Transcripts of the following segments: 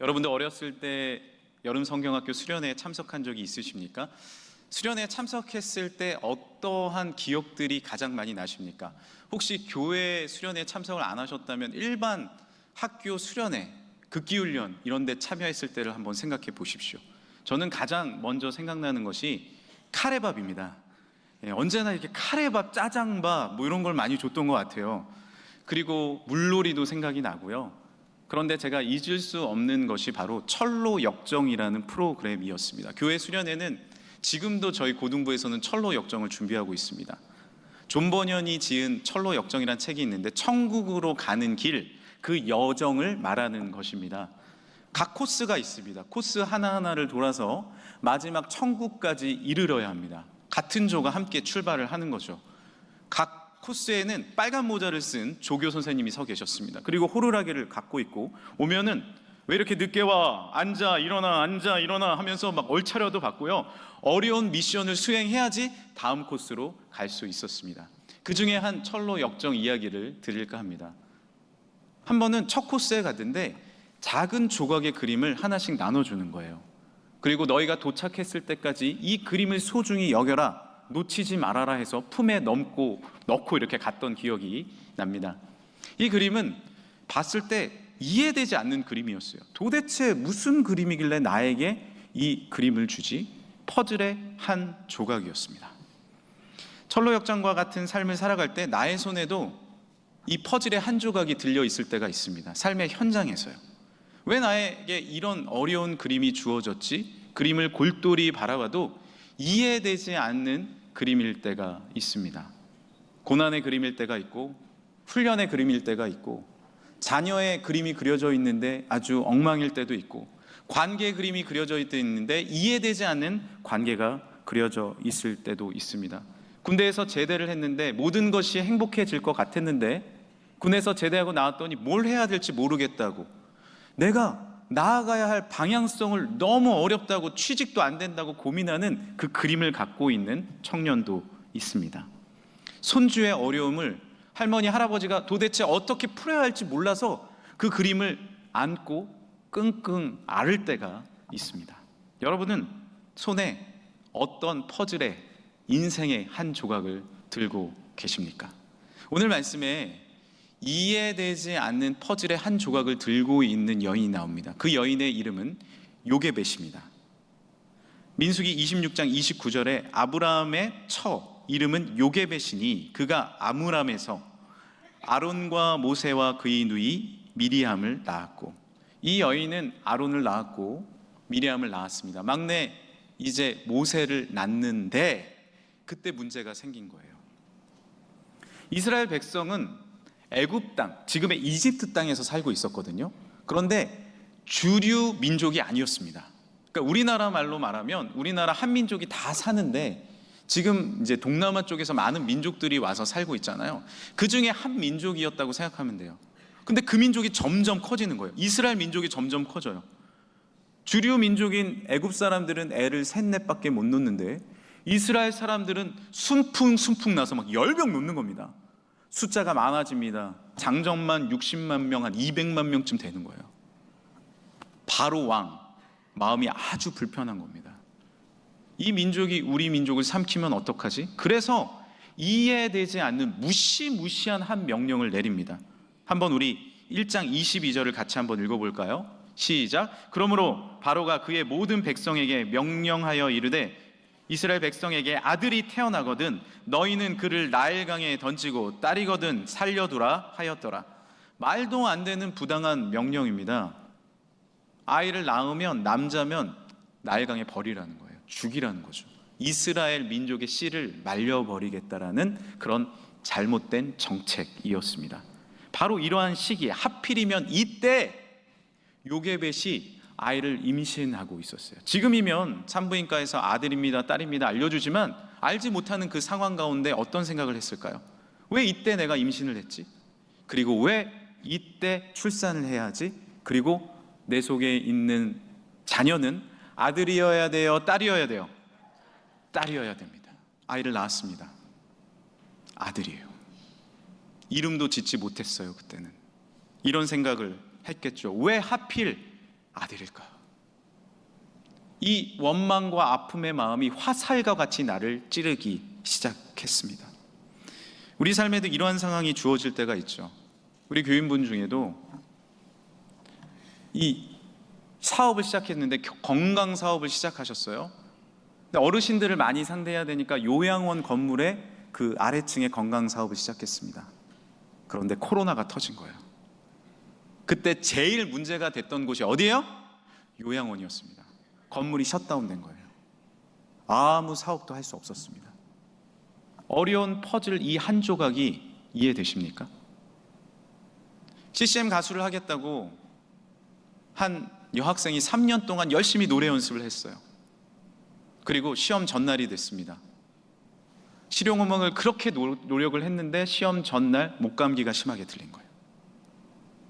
여러분들 어렸을 때 여름 성경학교 수련회에 참석한 적이 있으십니까? 수련회에 참석했을 때 어떠한 기억들이 가장 많이 나십니까? 혹시 교회 수련회에 참석을 안 하셨다면 일반 학교 수련회, 극기훈련 이런 데 참여했을 때를 한번 생각해 보십시오. 저는 가장 먼저 생각나는 것이 카레밥입니다. 언제나 이렇게 카레밥, 짜장밥 뭐 이런 걸 많이 줬던 것 같아요. 그리고 물놀이도 생각이 나고요. 그런데 제가 잊을 수 없는 것이 바로 철로 역정이라는 프로그램이었습니다. 교회 수련회는 지금도 저희 고등부에서는 철로 역정을 준비하고 있습니다. 존 버년이 지은 철로 역정이라는 책이 있는데 천국으로 가는 길, 그 여정을 말하는 것입니다. 각 코스가 있습니다. 코스 하나하나를 돌아서 마지막 천국까지 이르러야 합니다. 같은 조가 함께 출발을 하는 거죠. 각 코스에는 빨간 모자를 쓴 조교 선생님이 서 계셨습니다. 그리고 호루라기를 갖고 있고, 오면은 왜 이렇게 늦게 와? 앉아 일어나 앉아 일어나 하면서 막 얼차려도 받고요. 어려운 미션을 수행해야지 다음 코스로 갈 수 있었습니다. 그 중에 한 철로 역정 이야기를 드릴까 합니다. 한 번은 첫 코스에 갔는데 작은 조각의 그림을 하나씩 나눠주는 거예요. 그리고 너희가 도착했을 때까지 이 그림을 소중히 여겨라, 놓치지 말아라 해서 품에 넣고 이렇게 갔던 기억이 납니다. 이 그림은 봤을 때 이해되지 않는 그림이었어요. 도대체 무슨 그림이길래 나에게 이 그림을 주지? 퍼즐의 한 조각이었습니다. 철로 역정과 같은 삶을 살아갈 때 나의 손에도 이 퍼즐의 한 조각이 들려 있을 때가 있습니다. 삶의 현장에서요. 왜 나에게 이런 어려운 그림이 주어졌지? 그림을 골똘히 바라봐도 이해되지 않는 그림일 때가 있습니다. 고난의 그림일 때가 있고, 훈련의 그림일 때가 있고, 자녀의 그림이 그려져 있는데 아주 엉망일 때도 있고, 관계 그림이 그려져 있는데 이해되지 않는 관계가 그려져 있을 때도 있습니다. 군대에서 제대를 했는데 모든 것이 행복해질 것 같았는데 군에서 제대하고 나왔더니 뭘 해야 될지 모르겠다고, 내가 나아가야 할 방향성을 너무 어렵다고, 취직도 안 된다고 고민하는 그 그림을 갖고 있는 청년도 있습니다. 손주의 어려움을 할머니, 할아버지가 도대체 어떻게 풀어야 할지 몰라서 그 그림을 안고 끙끙 앓을 때가 있습니다. 여러분은 손에 어떤 퍼즐의 인생의 한 조각을 들고 계십니까? 오늘 말씀에 이해되지 않는 퍼즐의 한 조각을 들고 있는 여인이 나옵니다. 그 여인의 이름은 요게벳입니다. 민수기 26장 29절에 아브라함의 처 이름은 요게벳이니 그가 아므람에서 아론과 모세와 그의 누이 미리암을 낳았고, 이 여인은 아론을 낳았고 미리암을 낳았습니다. 막내 이제 모세를 낳는데 그때 문제가 생긴 거예요. 이스라엘 백성은 애굽 땅, 지금의 이집트 땅에서 살고 있었거든요. 그런데 주류 민족이 아니었습니다. 그러니까 우리나라 말로 말하면 우리나라 한민족이 다 사는데 지금 이제 동남아 쪽에서 많은 민족들이 와서 살고 있잖아요. 그 중에 한 민족이었다고 생각하면 돼요. 근데 그 민족이 점점 커지는 거예요. 이스라엘 민족이 점점 커져요. 주류 민족인 애굽 사람들은 애를 셋넷밖에 못 놓는데 이스라엘 사람들은 순풍 나서 막 10명 놓는 겁니다. 숫자가 많아집니다. 장정만 60만 명, 한 200만 명쯤 되는 거예요. 바로 왕, 마음이 아주 불편한 겁니다. 이 민족이 우리 민족을 삼키면 어떡하지? 그래서 이해되지 않는 무시무시한 한 명령을 내립니다. 한번 우리 1장 22절을 같이 한번 읽어볼까요? 시작. 그러므로 바로가 그의 모든 백성에게 명령하여 이르되 이스라엘 백성에게 아들이 태어나거든 너희는 그를 나일강에 던지고 딸이거든 살려두라 하였더라. 말도 안 되는 부당한 명령입니다. 아이를 낳으면 남자면 나일강에 버리라는 거예요. 죽이라는 거죠. 이스라엘 민족의 씨를 말려버리겠다라는 그런 잘못된 정책이었습니다. 바로 이러한 시기에 하필이면 이때 요게벳이 아이를 임신하고 있었어요. 지금이면 산부인과에서 아들입니다, 딸입니다 알려주지만 알지 못하는 그 상황 가운데 어떤 생각을 했을까요? 왜 이때 내가 임신을 했지? 그리고 왜 이때 출산을 해야 하지? 그리고 내 속에 있는 자녀는 아들이어야 돼요, 딸이어야 돼요? 딸이어야 됩니다. 아이를 낳았습니다. 아들이에요. 이름도 짓지 못했어요. 그때는 이런 생각을 했겠죠. 왜 하필 아들일까요? 이 원망과 아픔의 마음이 화살과 같이 나를 찌르기 시작했습니다. 우리 삶에도 이러한 상황이 주어질 때가 있죠. 우리 교인분 중에도 이 사업을 시작했는데 건강 사업을 시작하셨어요. 근데 어르신들을 많이 상대해야 되니까 요양원 건물의 그 아래층에 건강 사업을 시작했습니다. 그런데 코로나가 터진 거예요. 그때 제일 문제가 됐던 곳이 어디예요? 요양원이었습니다. 건물이 셧다운된 거예요. 아무 사업도 할 수 없었습니다. 어려운 퍼즐 이 한 조각이 이해되십니까? CCM 가수를 하겠다고 한 여학생이 3년 동안 열심히 노래 연습을 했어요. 그리고 시험 전날이 됐습니다. 실용음악을 그렇게 노력을 했는데 시험 전날 목감기가 심하게 들린 거예요.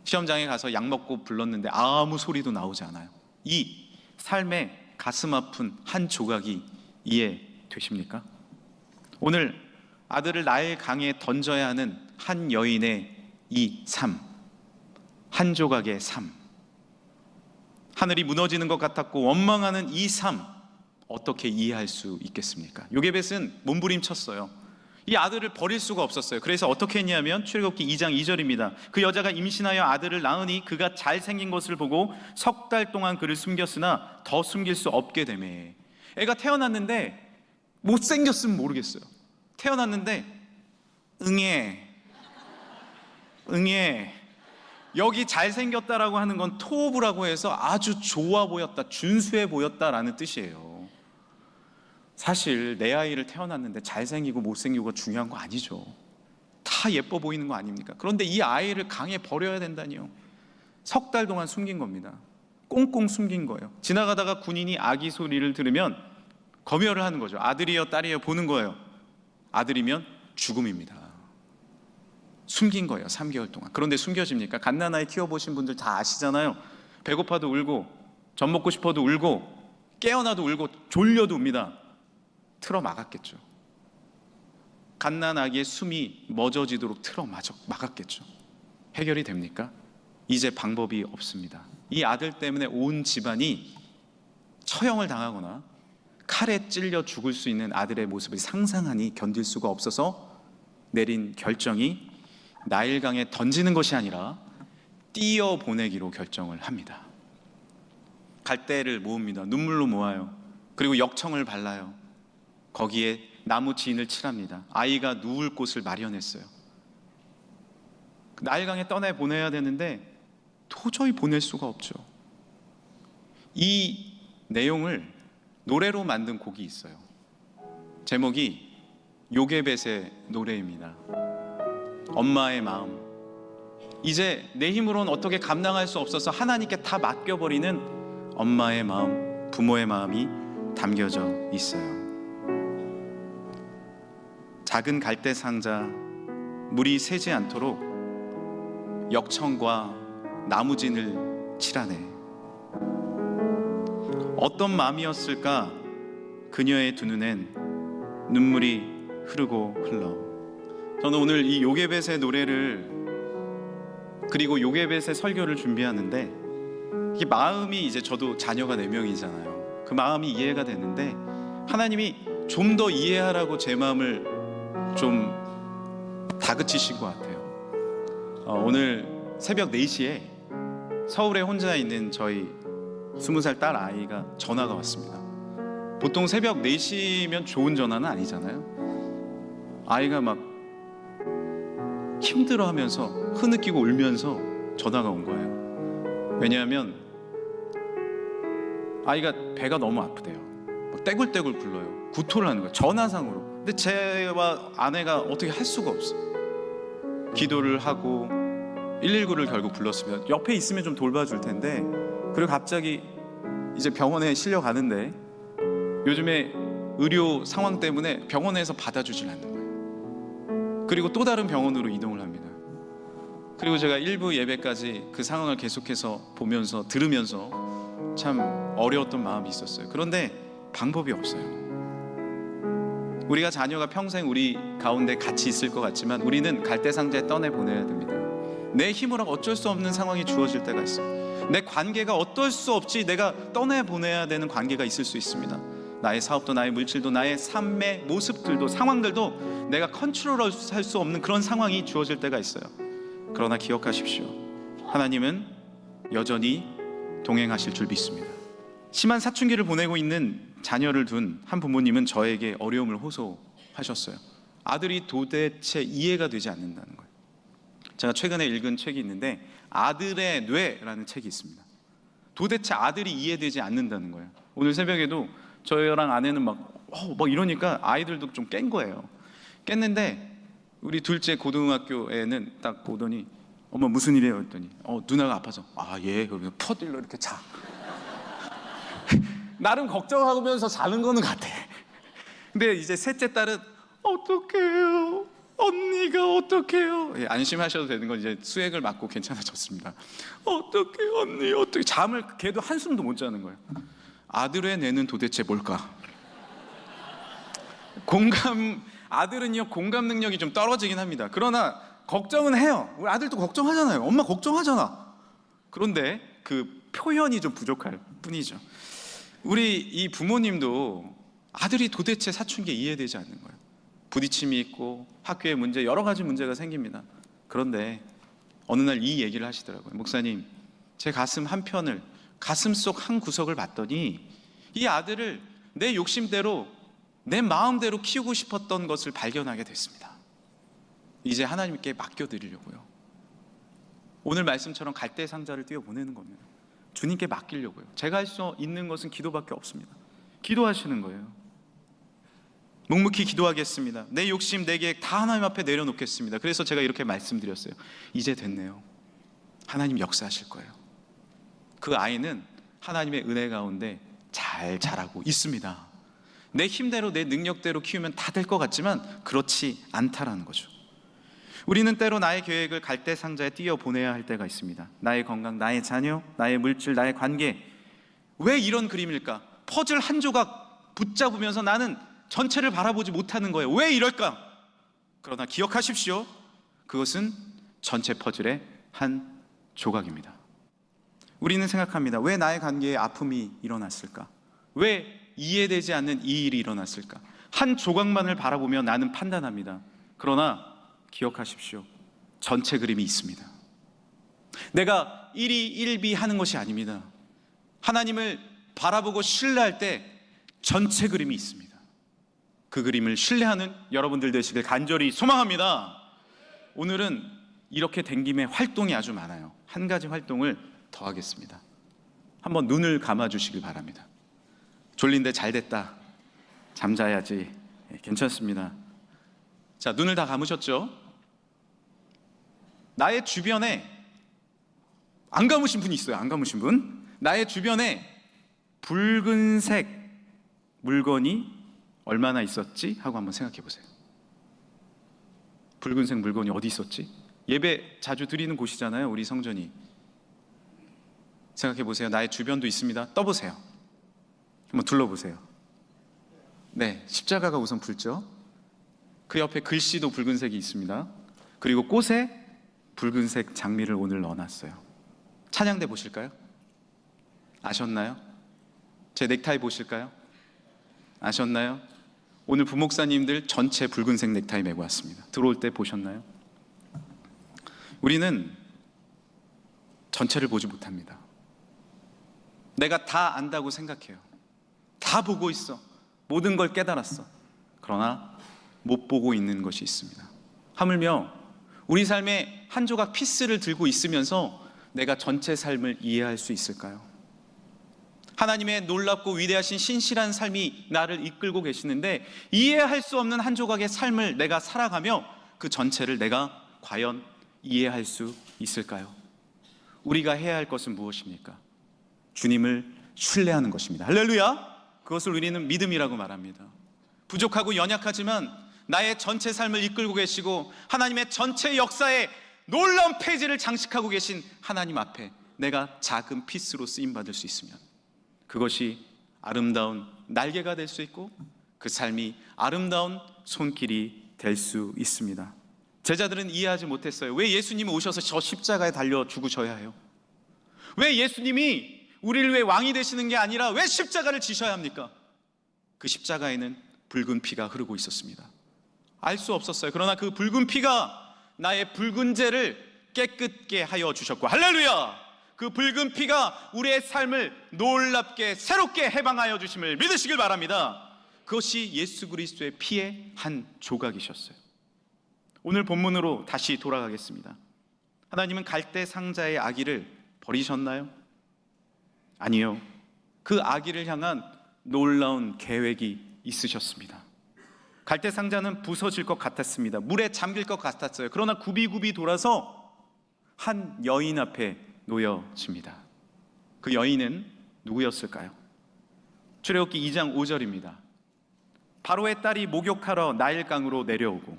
시험장에 가서 약 먹고 불렀는데 아무 소리도 나오지 않아요. 이 삶의 가슴 아픈 한 조각이 이해되십니까? 오늘 아들을 나일 강에 던져야 하는 한 여인의 이 삶, 한 조각의 삶, 하늘이 무너지는 것 같았고 원망하는 이 삶, 어떻게 이해할 수 있겠습니까? 요게벳은 몸부림쳤어요. 이 아들을 버릴 수가 없었어요. 그래서 어떻게 했냐면 출애굽기 2장 2절입니다. 그 여자가 임신하여 아들을 낳으니 그가 잘생긴 것을 보고 석 달 동안 그를 숨겼으나 더 숨길 수 없게 되매. 애가 태어났는데 못생겼으면 모르겠어요. 태어났는데 응애 여기 잘생겼다라고 하는 건 토브라고 해서 아주 좋아 보였다, 준수해 보였다라는 뜻이에요. 사실 내 아이를 태어났는데 잘생기고 못생기고가 중요한 거 아니죠. 다 예뻐 보이는 거 아닙니까? 그런데 이 아이를 강에 버려야 된다니요. 석 달 동안 숨긴 겁니다. 꽁꽁 숨긴 거예요. 지나가다가 군인이 아기 소리를 들으면 검열을 하는 거죠. 아들이여 딸이여 보는 거예요. 아들이면 죽음입니다. 숨긴 거예요. 3개월 동안. 그런데 숨겨집니까? 갓난아이 키워보신 분들 다 아시잖아요. 배고파도 울고 젖 먹고 싶어도 울고 깨어나도 울고 졸려도 웁니다. 틀어 막았겠죠. 갓난아기의 숨이 멎어지도록 틀어 막았겠죠. 해결이 됩니까? 이제 방법이 없습니다. 이 아들 때문에 온 집안이 처형을 당하거나 칼에 찔려 죽을 수 있는 아들의 모습을 상상하니 견딜 수가 없어서 내린 결정이 나일강에 던지는 것이 아니라 띄어 보내기로 결정을 합니다. 갈대를 모읍니다. 눈물로 모아요. 그리고 역청을 발라요. 거기에 나무 지인을 칠합니다. 아이가 누울 곳을 마련했어요. 나일강에 떠내 보내야 되는데 도저히 보낼 수가 없죠. 이 내용을 노래로 만든 곡이 있어요. 제목이 요게벳의 노래입니다. 엄마의 마음. 이제 내 힘으로는 어떻게 감당할 수 없어서 하나님께 다 맡겨버리는 엄마의 마음, 부모의 마음이 담겨져 있어요. 작은 갈대 상자, 물이 새지 않도록 역청과 나무진을 칠하네. 어떤 마음이었을까? 그녀의 두 눈엔 눈물이 흐르고 흘러. 저는 오늘 이 요게벳의 노래를 그리고 요게벳의 설교를 준비하는데 이 마음이 이제 저도 자녀가 4명이잖아요. 그 마음이 이해가 되는데 하나님이 좀 더 이해하라고 제 마음을 좀 다그치신 것 같아요. 오늘 새벽 4시에 서울에 혼자 있는 저희 20살 딸 아이가 전화가 왔습니다. 보통 새벽 4시면 좋은 전화는 아니잖아요. 아이가 막 힘들어하면서 흐느끼고 울면서 전화가 온 거예요. 왜냐하면 아이가 배가 너무 아프대요. 막 떼굴떼굴 굴러요. 구토를 하는 거예요. 전화상으로. 근데 제와 아내가 어떻게 할 수가 없어요. 기도를 하고 119를 결국 불렀습니다. 옆에 있으면 좀 돌봐줄 텐데. 그리고 갑자기 이제 병원에 실려가는데 요즘에 의료 상황 때문에 병원에서 받아주질 않는 거예요. 그리고 또 다른 병원으로 이동을 합니다. 그리고 제가 일부 예배까지 그 상황을 계속해서 보면서 들으면서 참 어려웠던 마음이 있었어요. 그런데 방법이 없어요. 우리가 자녀가 평생 우리 가운데 같이 있을 것 같지만 우리는 갈대상자에 떠내보내야 됩니다. 내 힘으로 어쩔 수 없는 상황이 주어질 때가 있어요. 내 관계가 어떨 수 없이 내가 떠내보내야 되는 관계가 있을 수 있습니다. 나의 사업도, 나의 물질도, 나의 삶의 모습들도, 상황들도 내가 컨트롤할 수 없는 그런 상황이 주어질 때가 있어요. 그러나 기억하십시오. 하나님은 여전히 동행하실 줄 믿습니다. 심한 사춘기를 보내고 있는 자녀를 둔 한 부모님은 저에게 어려움을 호소하셨어요. 아들이 도대체 이해가 되지 않는다는 거예요. 제가 최근에 읽은 책이 있는데 아들의 뇌라는 책이 있습니다. 도대체 아들이 이해되지 않는다는 거예요. 오늘 새벽에도 저랑 아내는 막 이러니까 아이들도 좀 깬 거예요. 깼는데 우리 둘째 고등학교에는 딱 보더니 엄마 무슨 일이에요? 했더니 누나가 아파서 예. 그러면서 퍼들러 이렇게 자. 나름 걱정하면서 자는 거는 같아. 근데 이제 셋째 딸은 어떡해요? 언니가 어떡해요? 안심하셔도 되는 건 이제 수액을 맞고 괜찮아졌습니다. 어떡해 언니 어떡해. 잠을 걔도 한숨도 못 자는 거예요. 아들의 뇌는 도대체 뭘까? 아들은요 공감 능력이 좀 떨어지긴 합니다. 그러나 걱정은 해요. 우리 아들도 걱정하잖아요. 엄마 걱정하잖아. 그런데 그 표현이 좀 부족할 뿐이죠. 우리 이 부모님도 아들이 도대체 사춘기에 이해되지 않는 거예요. 부딪힘이 있고 학교에 문제, 여러 가지 문제가 생깁니다. 그런데 어느 날 이 얘기를 하시더라고요. 목사님, 제 가슴 한편을, 가슴 속 한 구석을 봤더니 이 아들을 내 욕심대로, 내 마음대로 키우고 싶었던 것을 발견하게 됐습니다. 이제 하나님께 맡겨드리려고요. 오늘 말씀처럼 갈대 상자를 띄워보내는 겁니다. 주님께 맡기려고요. 제가 할 수 있는 것은 기도밖에 없습니다. 기도하시는 거예요. 묵묵히 기도하겠습니다. 내 욕심, 내 계획 다 하나님 앞에 내려놓겠습니다. 그래서 제가 이렇게 말씀드렸어요. 이제 됐네요. 하나님 역사하실 거예요. 그 아이는 하나님의 은혜 가운데 잘 자라고 있습니다. 내 힘대로, 내 능력대로 키우면 다 될 것 같지만 그렇지 않다라는 거죠. 우리는 때로 나의 계획을 갈대 상자에 띄워 보내야 할 때가 있습니다. 나의 건강, 나의 자녀, 나의 물질, 나의 관계. 왜 이런 그림일까? 퍼즐 한 조각 붙잡으면서 나는 전체를 바라보지 못하는 거예요. 왜 이럴까? 그러나 기억하십시오. 그것은 전체 퍼즐의 한 조각입니다. 우리는 생각합니다. 왜 나의 관계에 아픔이 일어났을까? 왜 이해되지 않는 이 일이 일어났을까? 한 조각만을 바라보며 나는 판단합니다. 그러나 기억하십시오. 전체 그림이 있습니다. 내가 1위 1비 하는 것이 아닙니다. 하나님을 바라보고 신뢰할 때 전체 그림이 있습니다. 그 그림을 신뢰하는 여러분들 되시길 간절히 소망합니다. 오늘은 이렇게 된 김에 활동이 아주 많아요. 한 가지 활동을 더 하겠습니다. 한번 눈을 감아 주시길 바랍니다. 졸린데 잘 됐다. 잠자야지. 괜찮습니다. 자, 눈을 다 감으셨죠? 나의 주변에 안 감으신 분이 있어요. 안 감으신 분. 나의 주변에 붉은색 물건이 얼마나 있었지? 하고 한번 생각해 보세요. 붉은색 물건이 어디 있었지? 예배 자주 드리는 곳이잖아요. 우리 성전이. 생각해 보세요. 나의 주변도 있습니다. 떠보세요. 한번 둘러보세요. 네, 십자가가 우선 붉죠. 그 옆에 글씨도 붉은색이 있습니다. 그리고 꽃에 붉은색 장미를 오늘 넣어놨어요. 찬양대 보실까요? 아셨나요? 제 넥타이 보실까요? 아셨나요? 오늘 부목사님들 전체 붉은색 넥타이 메고 왔습니다. 들어올 때 보셨나요? 우리는 전체를 보지 못합니다. 내가 다 안다고 생각해요. 다 보고 있어. 모든 걸 깨달았어. 그러나 못 보고 있는 것이 있습니다. 하물며 우리 삶의 한 조각 피스를 들고 있으면서 내가 전체 삶을 이해할 수 있을까요? 하나님의 놀랍고 위대하신 신실한 삶이 나를 이끌고 계시는데 이해할 수 없는 한 조각의 삶을 내가 살아가며 그 전체를 내가 과연 이해할 수 있을까요? 우리가 해야 할 것은 무엇입니까? 주님을 신뢰하는 것입니다. 할렐루야! 그것을 우리는 믿음이라고 말합니다. 부족하고 연약하지만 나의 전체 삶을 이끌고 계시고 하나님의 전체 역사에 놀라운 페이지를 장식하고 계신 하나님 앞에 내가 작은 피스로 쓰임받을 수 있으면 그것이 아름다운 날개가 될 수 있고 그 삶이 아름다운 손길이 될 수 있습니다. 제자들은 이해하지 못했어요. 왜 예수님이 오셔서 저 십자가에 달려 죽으셔야 해요? 왜 예수님이 우리를 위해 왕이 되시는 게 아니라 왜 십자가를 지셔야 합니까? 그 십자가에는 붉은 피가 흐르고 있었습니다. 알 수 없었어요. 그러나 그 붉은 피가 나의 붉은 죄를 깨끗게 하여 주셨고, 할렐루야! 그 붉은 피가 우리의 삶을 놀랍게 새롭게 해방하여 주심을 믿으시길 바랍니다. 그것이 예수 그리스도의 피의 한 조각이셨어요. 오늘 본문으로 다시 돌아가겠습니다. 하나님은 갈대 상자의 아기를 버리셨나요? 아니요. 그 아기를 향한 놀라운 계획이 있으셨습니다. 갈대 상자는 부서질 것 같았습니다. 물에 잠길 것 같았어요. 그러나 굽이굽이 돌아서 한 여인 앞에 놓여집니다. 그 여인은 누구였을까요? 출애굽기 2장 5절입니다. 바로의 딸이 목욕하러 나일강으로 내려오고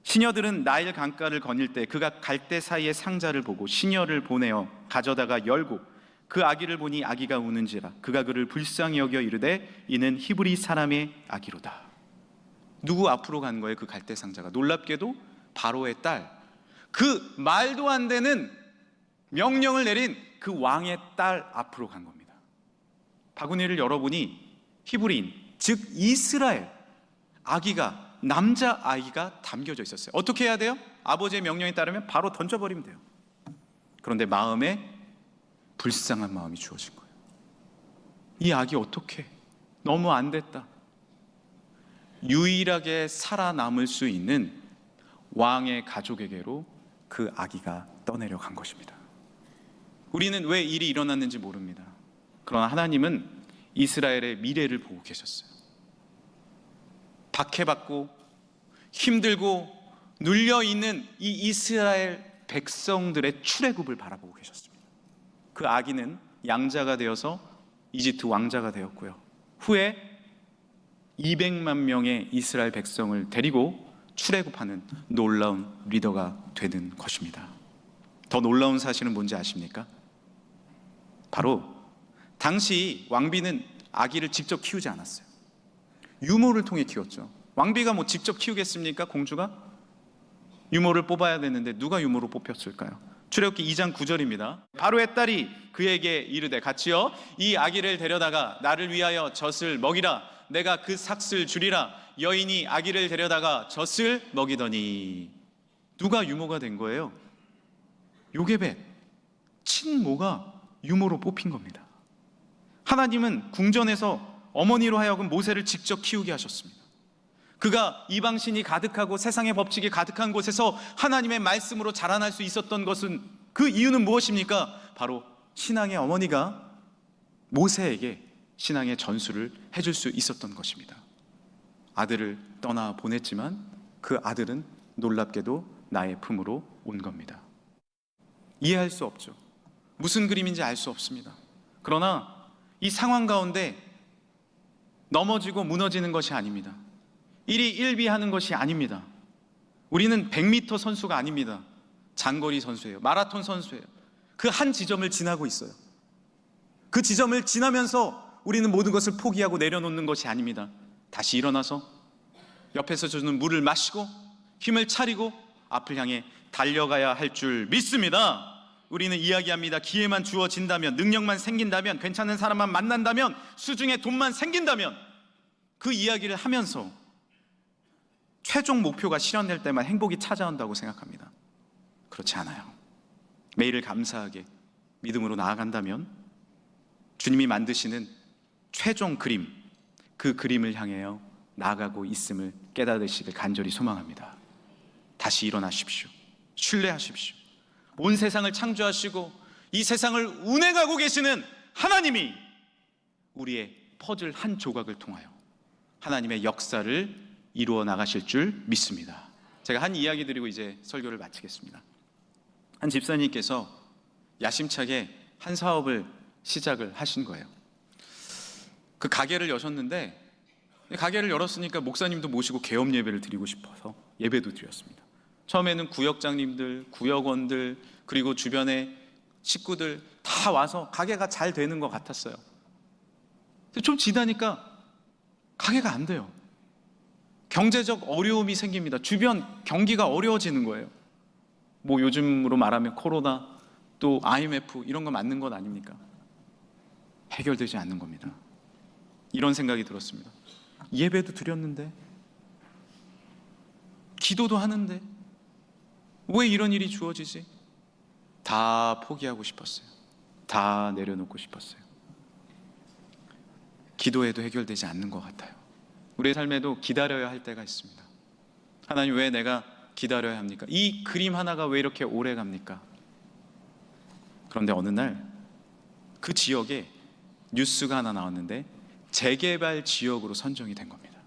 시녀들은 나일 강가를 거닐 때 그가 갈대 사이의 상자를 보고 시녀를 보내어 가져다가 열고 그 아기를 보니 아기가 우는지라 그가 그를 불쌍히 여겨 이르되 이는 히브리 사람의 아기로다. 누구 앞으로 간 거예요? 그 갈대 상자가. 놀랍게도 바로의 딸, 그 말도 안 되는 명령을 내린 그 왕의 딸 앞으로 간 겁니다. 바구니를 열어보니 히브리인, 즉 이스라엘 아기가, 남자 아이가 담겨져 있었어요. 어떻게 해야 돼요? 아버지의 명령에 따르면 바로 던져버리면 돼요. 그런데 마음에 불쌍한 마음이 주어진 거예요. 이 아기 어떻게, 너무 안 됐다. 유일하게 살아남을 수 있는 왕의 가족에게로 그 아기가 떠내려간 것입니다. 우리는 왜 일이 일어났는지 모릅니다. 그러나 하나님은 이스라엘의 미래를 보고 계셨어요. 박해받고 힘들고 눌려있는 이 이스라엘 백성들의 출애굽을 바라보고 계셨습니다. 그 아기는 양자가 되어서 이집트 왕자가 되었고요, 후에 200만 명의 이스라엘 백성을 데리고 출애굽하는 놀라운 리더가 되는 것입니다. 더 놀라운 사실은 뭔지 아십니까? 바로 당시 왕비는 아기를 직접 키우지 않았어요. 유모를 통해 키웠죠. 왕비가 뭐 직접 키우겠습니까? 공주가? 유모를 뽑아야 되는데 누가 유모로 뽑혔을까요? 출애굽기 2장 9절입니다. 바로의 딸이 그에게 이르되 같이요 이 아기를 데려다가 나를 위하여 젖을 먹이라. 내가 그 삭슬 주리라. 여인이 아기를 데려다가 젖을 먹이더니. 누가 유모가 된 거예요? 요게벳, 친모가 유모로 뽑힌 겁니다. 하나님은 궁전에서 어머니로 하여금 모세를 직접 키우게 하셨습니다. 그가 이방신이 가득하고 세상의 법칙이 가득한 곳에서 하나님의 말씀으로 자라날 수 있었던 것은, 그 이유는 무엇입니까? 바로 신앙의 어머니가 모세에게 신앙의 전수를 해줄 수 있었던 것입니다. 아들을 떠나 보냈지만 그 아들은 놀랍게도 나의 품으로 온 겁니다. 이해할 수 없죠. 무슨 그림인지 알 수 없습니다. 그러나 이 상황 가운데 넘어지고 무너지는 것이 아닙니다. 일희일비하는 것이 아닙니다. 우리는 100m 선수가 아닙니다. 장거리 선수예요. 마라톤 선수예요. 그 한 지점을 지나고 있어요. 그 지점을 지나면서 우리는 모든 것을 포기하고 내려놓는 것이 아닙니다. 다시 일어나서 옆에서 주는 물을 마시고 힘을 차리고 앞을 향해 달려가야 할 줄 믿습니다. 우리는 이야기합니다. 기회만 주어진다면, 능력만 생긴다면, 괜찮은 사람만 만난다면, 수중에 돈만 생긴다면, 그 이야기를 하면서 최종 목표가 실현될 때만 행복이 찾아온다고 생각합니다. 그렇지 않아요. 매일을 감사하게 믿음으로 나아간다면 주님이 만드시는 최종 그림, 그 그림을 향하여 나아가고 있음을 깨닫으시길 간절히 소망합니다. 다시 일어나십시오. 신뢰하십시오. 온 세상을 창조하시고 이 세상을 운행하고 계시는 하나님이 우리의 퍼즐 한 조각을 통하여 하나님의 역사를 이루어 나가실 줄 믿습니다. 제가 한 이야기 드리고 이제 설교를 마치겠습니다. 한 집사님께서 야심차게 한 사업을 시작을 하신 거예요. 그 가게를 여셨는데, 가게를 열었으니까 목사님도 모시고 개업 예배를 드리고 싶어서 예배도 드렸습니다. 처음에는 구역장님들, 구역원들, 그리고 주변의 식구들 다 와서 가게가 잘 되는 것 같았어요. 근데 좀 지나니까 가게가 안 돼요. 경제적 어려움이 생깁니다. 주변 경기가 어려워지는 거예요. 뭐 요즘으로 말하면 코로나, 또 IMF 이런 거 맞는 것 아닙니까? 해결되지 않는 겁니다. 이런 생각이 들었습니다. 예배도 드렸는데, 기도도 하는데 왜 이런 일이 주어지지? 다 포기하고 싶었어요. 다 내려놓고 싶었어요. 기도해도 해결되지 않는 것 같아요. 우리의 삶에도 기다려야 할 때가 있습니다. 하나님, 왜 내가 기다려야 합니까? 이 그림 하나가 왜 이렇게 오래 갑니까? 그런데 어느 날 그 지역에 뉴스가 하나 나왔는데 재개발 지역으로 선정이 된 겁니다.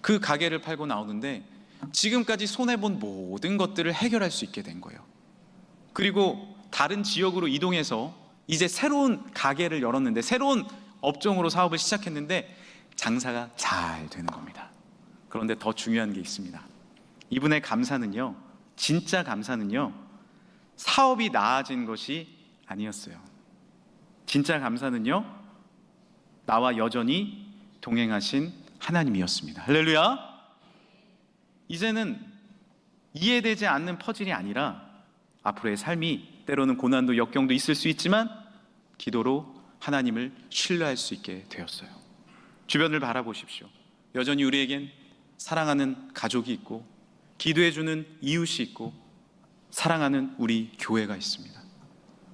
그 가게를 팔고 나오는데 지금까지 손해본 모든 것들을 해결할 수 있게 된 거예요. 그리고 다른 지역으로 이동해서 이제 새로운 가게를 열었는데, 새로운 업종으로 사업을 시작했는데 장사가 잘 되는 겁니다. 그런데 더 중요한 게 있습니다. 이분의 감사는요, 진짜 감사는요, 사업이 나아진 것이 아니었어요. 진짜 감사는요, 나와 여전히 동행하신 하나님이었습니다. 할렐루야. 이제는 이해되지 않는 퍼즐이 아니라 앞으로의 삶이 때로는 고난도 역경도 있을 수 있지만 기도로 하나님을 신뢰할 수 있게 되었어요. 주변을 바라보십시오. 여전히 우리에겐 사랑하는 가족이 있고, 기도해주는 이웃이 있고, 사랑하는 우리 교회가 있습니다.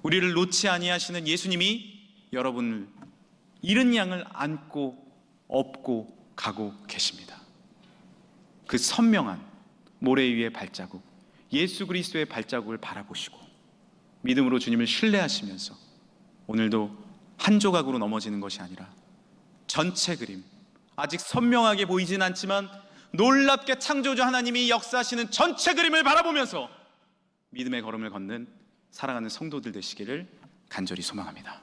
우리를 놓지 아니하시는 예수님이 여러분을 잃은 양을 안고 업고 가고 계십니다. 그 선명한 모래 위의 발자국, 예수 그리스도의 발자국을 바라보시고 믿음으로 주님을 신뢰하시면서 오늘도 한 조각으로 넘어지는 것이 아니라 전체 그림, 아직 선명하게 보이진 않지만 놀랍게 창조주 하나님이 역사하시는 전체 그림을 바라보면서 믿음의 걸음을 걷는 사랑하는 성도들 되시기를 간절히 소망합니다.